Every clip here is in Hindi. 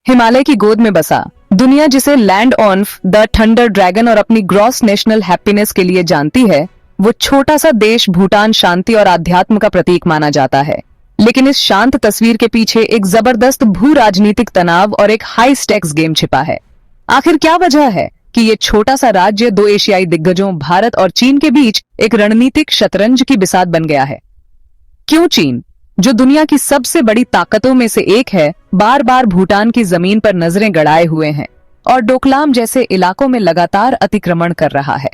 हिमालय की गोद में बसा, दुनिया जिसे land on the thunder dragon और अपनी ग्रॉस नेशनल हैप्पीनेस के लिए जानती है, वो छोटा सा देश भूटान शांति और आध्यात्म का प्रतीक माना जाता है। लेकिन इस शांत तस्वीर के पीछे एक जबरदस्त भू राजनीतिक तनाव और एक हाई स्टेक्स गेम छिपा है। आखिर क्या वजह है कि ये छोटा सा राज्य दो एशियाई दिग्गजों भारत और चीन के बीच एक रणनीतिक शतरंज की बिसात बन गया है? क्यों चीन, जो दुनिया की सबसे बड़ी ताकतों में से एक है, बार बार भूटान की जमीन पर नजरें गड़ाए हुए हैं और डोकलाम जैसे इलाकों में लगातार अतिक्रमण कर रहा है?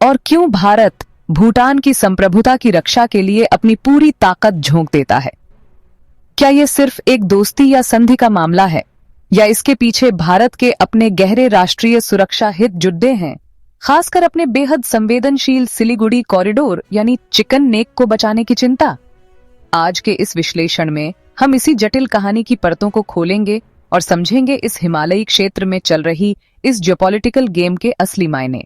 और क्यों भारत भूटान की संप्रभुता की रक्षा के लिए अपनी पूरी ताकत झोंक देता है? क्या यह सिर्फ एक दोस्ती या संधि का मामला है, या इसके पीछे भारत के अपने गहरे राष्ट्रीय सुरक्षा हित जुड़े हैं, खासकर अपने बेहद संवेदनशील सिलीगुड़ी कॉरिडोर यानी चिकन नेक को बचाने की चिंता? आज के इस विश्लेषण में हम इसी जटिल कहानी की परतों को खोलेंगे और समझेंगे इस हिमालयी क्षेत्र में चल रही इस जियोपॉलिटिकल गेम के असली मायने।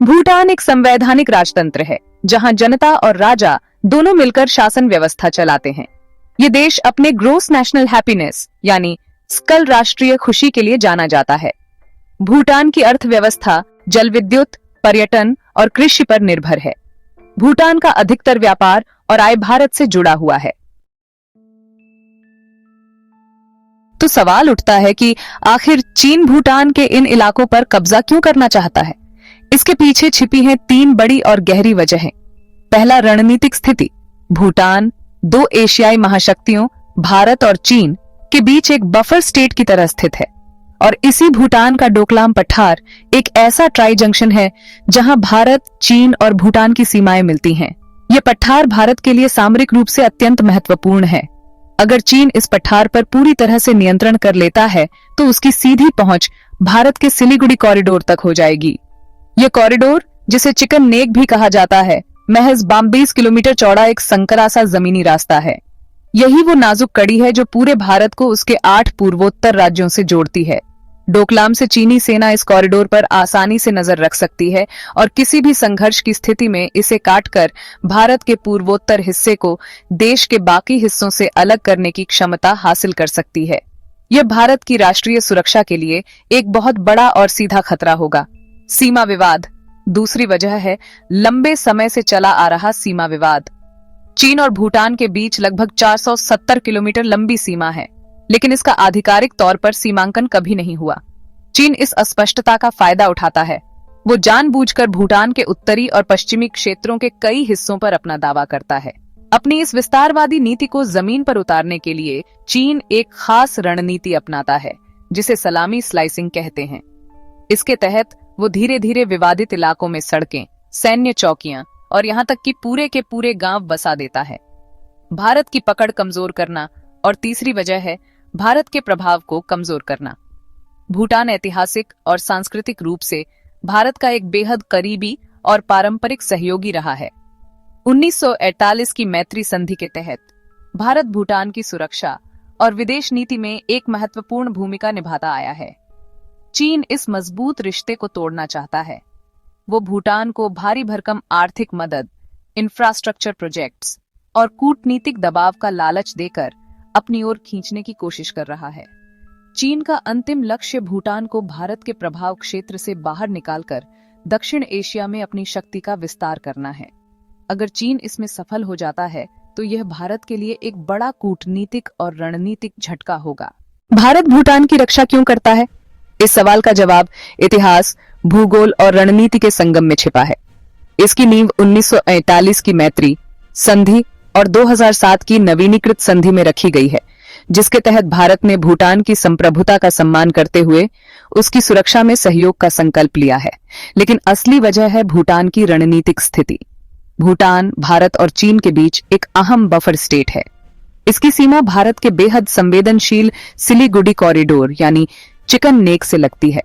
भूटान एक संवैधानिक राजतंत्र है जहां जनता और राजा दोनों मिलकर शासन व्यवस्था चलाते हैं। ये देश अपने ग्रोस नेशनल हैप्पीनेस यानी सकल राष्ट्रीय खुशी के लिए जाना जाता है। भूटान की अर्थव्यवस्था जल विद्युत, पर्यटन और कृषि पर निर्भर है। भूटान का अधिकतर व्यापार और आय भारत से जुड़ा हुआ है। तो सवाल उठता है कि आखिर चीन भूटान के इन इलाकों पर कब्जा क्यों करना चाहता है? इसके पीछे छिपी हैं तीन बड़ी और गहरी वजहें। पहला, रणनीतिक स्थिति। भूटान दो एशियाई महाशक्तियों भारत और चीन के बीच एक बफर स्टेट की तरह स्थित है, और इसी भूटान का डोकलाम पठार एक ऐसा ट्राई जंक्शन है जहां भारत, चीन और भूटान की सीमाएं मिलती हैं। यह पठार भारत के लिए सामरिक रूप से अत्यंत महत्वपूर्ण है। अगर चीन इस पठार पर पूरी तरह से नियंत्रण कर लेता है तो उसकी सीधी पहुंच भारत के सिलीगुड़ी कॉरिडोर तक हो जाएगी। यह कॉरिडोर, जिसे चिकन नेक भी कहा जाता है, महज 22 किलोमीटर चौड़ा एक संकरा सा जमीनी रास्ता है। यही वो नाजुक कड़ी है जो पूरे भारत को उसके 8 पूर्वोत्तर राज्यों से जोड़ती है। डोकलाम से चीनी सेना इस कॉरिडोर पर आसानी से नजर रख सकती है और किसी भी संघर्ष की स्थिति में इसे काटकर भारत के पूर्वोत्तर हिस्से को देश के बाकी हिस्सों से अलग करने की क्षमता हासिल कर सकती है। यह भारत की राष्ट्रीय सुरक्षा के लिए एक बहुत बड़ा और सीधा खतरा होगा। सीमा विवाद दूसरी वजह है। लंबे समय से चला आ रहा सीमा विवाद। चीन और भूटान के बीच लगभग 470 किलोमीटर लंबी सीमा है, लेकिन इसका आधिकारिक तौर पर सीमांकन कभी नहीं हुआ। चीन इस अस्पष्टता का फायदा उठाता है। वो जानबूझकर भूटान के उत्तरी और पश्चिमी क्षेत्रों के कई हिस्सों पर अपना दावा करता है। अपनी इस विस्तारवादी नीति को जमीन पर उतारने के लिए चीन एक खास रणनीति अपनाता है, जिसे सलामी स्लाइसिंग कहते हैं। इसके तहत वो धीरे धीरे विवादित इलाकों में सड़कें, सैन्य चौकियां और यहां तक कि पूरे के पूरे गांव बसा देता है। भारत की पकड़ कमजोर करना। और तीसरी वजह है भारत के प्रभाव को कमजोर करना। भूटान ऐतिहासिक और सांस्कृतिक रूप से भारत का एक बेहद करीबी और पारंपरिक सहयोगी रहा है। 1948 की मैत्री संधि के तहत भारत भूटान की सुरक्षा और विदेश नीति में एक महत्वपूर्ण भूमिका निभाता आया है। चीन इस मजबूत रिश्ते को तोड़ना चाहता है। वो भूटान को भारी भरकम आर्थिक मदद, इंफ्रास्ट्रक्चर प्रोजेक्ट्स और कूटनीतिक दबाव का लालच देकर अपनी ओर खींचने की कोशिश कर रहा है। चीन का अंतिम लक्ष्य भूटान को भारत के प्रभाव क्षेत्र से बाहर निकालकर दक्षिण एशिया में अपनी शक्ति का विस्तार करना है। अगर चीन इसमें सफल हो जाता है तो यह भारत के लिए एक बड़ा कूटनीतिक और रणनीतिक झटका होगा। भारत भूटान की रक्षा क्यों करता है? इस सवाल का जवाब इतिहास, भूगोल और रणनीति के संगम में छिपा है। इसकी नींव 1948 की मैत्री संधि और 2007 की नवीनीकृत संधि में रखी गई है, जिसके तहत भारत ने भूटान की संप्रभुता का सम्मान करते हुए उसकी सुरक्षा में सहयोग का संकल्प लिया है। लेकिन असली वजह है भूटान की रणनीतिक स्थिति। भूटान भारत और चीन के बीच एक अहम बफर स्टेट है। इसकी सीमा भारत के बेहद संवेदनशील सिलीगुड़ी कॉरिडोर यानी चिकन नेक से लगती है।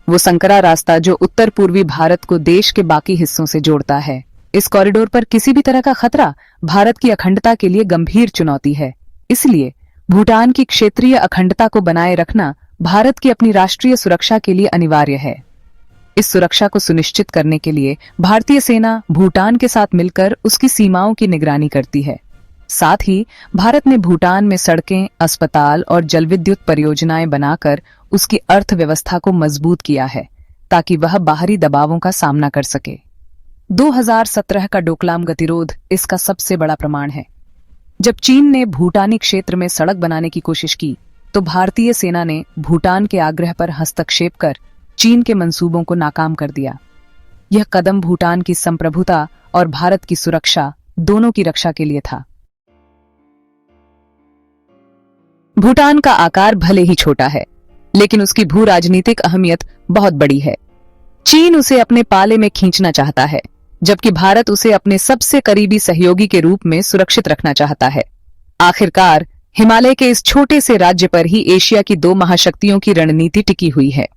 वो संकरा रास्ता जो उत्तर पूर्वी भारत को देश के बाकी हिस्सों से जोड़ता है। इस कॉरिडोर पर किसी भी तरह का खतरा भारत की अखंडता के लिए गंभीर चुनौती है। इसलिए भूटान की क्षेत्रीय अखंडता को बनाए रखना भारत की अपनी राष्ट्रीय सुरक्षा के लिए अनिवार्य है। इस सुरक्षा को सुनिश्चित करने के लिए भारतीय सेना भूटान के साथ मिलकर उसकी सीमाओं की निगरानी करती है। साथ ही भारत ने भूटान में सड़कें, अस्पताल और जलविद्युत परियोजनाएं बनाकर उसकी अर्थव्यवस्था को मजबूत किया है ताकि वह बाहरी दबावों का सामना कर सके। 2017 का डोकलाम गतिरोध इसका सबसे बड़ा प्रमाण है। जब चीन ने भूटानी क्षेत्र में सड़क बनाने की कोशिश की तो भारतीय सेना ने भूटान के आग्रह पर हस्तक्षेप कर चीन के मंसूबों को नाकाम कर दिया। यह कदम भूटान की संप्रभुता और भारत की सुरक्षा दोनों की रक्षा के लिए था। भूटान का आकार भले ही छोटा है, लेकिन उसकी भू राजनीतिक अहमियत बहुत बड़ी है। चीन उसे अपने पाले में खींचना चाहता है, जबकि भारत उसे अपने सबसे करीबी सहयोगी के रूप में सुरक्षित रखना चाहता है। आखिरकार हिमालय के इस छोटे से राज्य पर ही एशिया की दो महाशक्तियों की रणनीति टिकी हुई है।